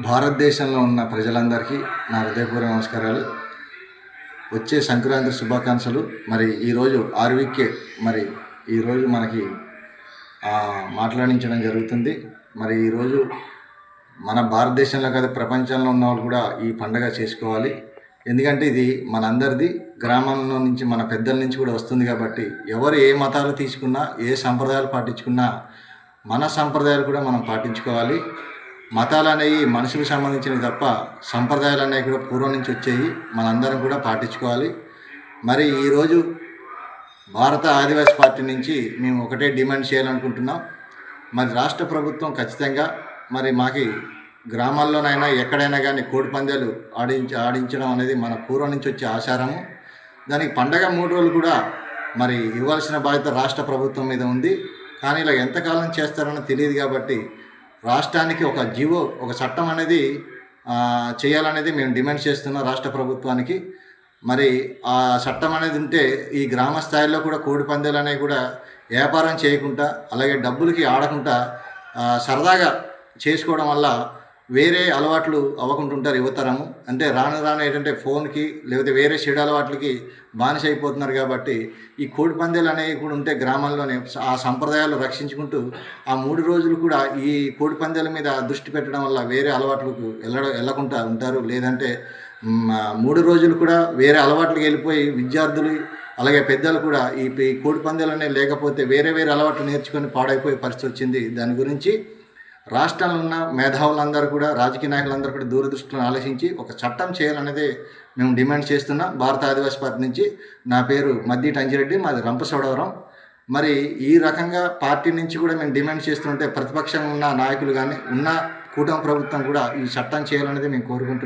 భారతదేశంలో ఉన్న ప్రజలందరికీ నా హృదయపూర్వక నమస్కారాలు. వచ్చే సంక్రాంతి శుభాకాంక్షలు. మరి ఈరోజు ఆర్వీకే ఈరోజు మనకి మాట్లాడించడం జరుగుతుంది. మరి ఈరోజు మన భారతదేశంలో కాదు, ప్రపంచంలో ఉన్న వాళ్ళు కూడా ఈ పండుగ చేసుకోవాలి. ఎందుకంటే ఇది మనందరిది, గ్రామంలో నుంచి మన పెద్దల నుంచి కూడా వస్తుంది. కాబట్టి ఎవరు ఏ మతాలు తీసుకున్నా, ఏ సంప్రదాయాలు పాటించుకున్నా మన సంప్రదాయాలు కూడా మనం పాటించుకోవాలి. మతాలు అనేవి మనుషులకు సంబంధించినవి తప్ప సంప్రదాయాలు అనేవి కూడా పూర్వం నుంచి వచ్చేవి, మనందరం కూడా పాటించుకోవాలి. మరి ఈరోజు భారత ఆదివాసీ పార్టీ నుంచి మేము ఒకటే డిమాండ్ చేయాలనుకుంటున్నాం. మరి రాష్ట్ర ప్రభుత్వం ఖచ్చితంగా మాకు గ్రామాల్లోనైనా ఎక్కడైనా కానీ కోడి పందాలు ఆడించడం అనేది మన పూర్వం నుంచి వచ్చే ఆచారము. దానికి పండగ 3 రోజులు కూడా ఇవ్వాల్సిన బాధ్యత రాష్ట్ర ప్రభుత్వం మీద ఉంది. కానీ ఇలా ఎంతకాలం చేస్తారని తెలియదు. కాబట్టి రాష్ట్రానికి ఒక చట్టం అనేది చేయాలనేది మేము డిమాండ్ చేస్తున్నాం రాష్ట్ర ప్రభుత్వానికి. మరి ఆ చట్టం అనేది ఉంటే ఈ గ్రామ స్థాయిలో కూడా కోడి పందాలు అనేవి కూడా వ్యాపారం చేయకుండా, అలాగే డబ్బులకి ఆడకుండా సరదాగా చేసుకోవడం వల్ల వేరే అలవాట్లు అవ్వకుంటుంటారు యువతరము. అంటే రాను ఏంటంటే ఫోన్కి లేకపోతే వేరే చెడు అలవాట్లకి బానిస అయిపోతున్నారు. కాబట్టి ఈ కోడి పందాలు అనేవి కూడా ఉంటే గ్రామాల్లోనే ఆ సంప్రదాయాలు రక్షించుకుంటూ ఆ 3 రోజులు కూడా ఈ కోడి పందాల మీద దృష్టి పెట్టడం వల్ల వేరే అలవాట్లకు వెళ్ళకుండా ఉంటారు. లేదంటే 3 రోజులు కూడా వేరే అలవాట్లకు వెళ్ళిపోయి విద్యార్థులు అలాగే పెద్దలు కూడా ఈ కోడి పందాలు అనేవి లేకపోతే వేరే అలవాట్లు నేర్చుకొని పాడైపోయే పరిస్థితి వచ్చింది. దాని గురించి రాష్ట్రంలో ఉన్న మేధావులందరూ కూడా, రాజకీయ నాయకులందరూ కూడా దూరదృష్టిలో ఆలోచించి ఒక చట్టం చేయాలనేదే మేము డిమాండ్ చేస్తున్నాం భారత ఆదివాసీ పార్టీ నుంచి. నా పేరు మద్ది టంజిరెడ్డి, మాది రంపచోడవరం. మరి ఈ రకంగా పార్టీ నుంచి కూడా మేము డిమాండ్ చేస్తుంటే ప్రతిపక్షంగా ఉన్న నాయకులు కానీ, ఉన్న కూటమి ప్రభుత్వం కూడా ఈ చట్టం చేయాలనేది మేము కోరుకుంటున్నాం.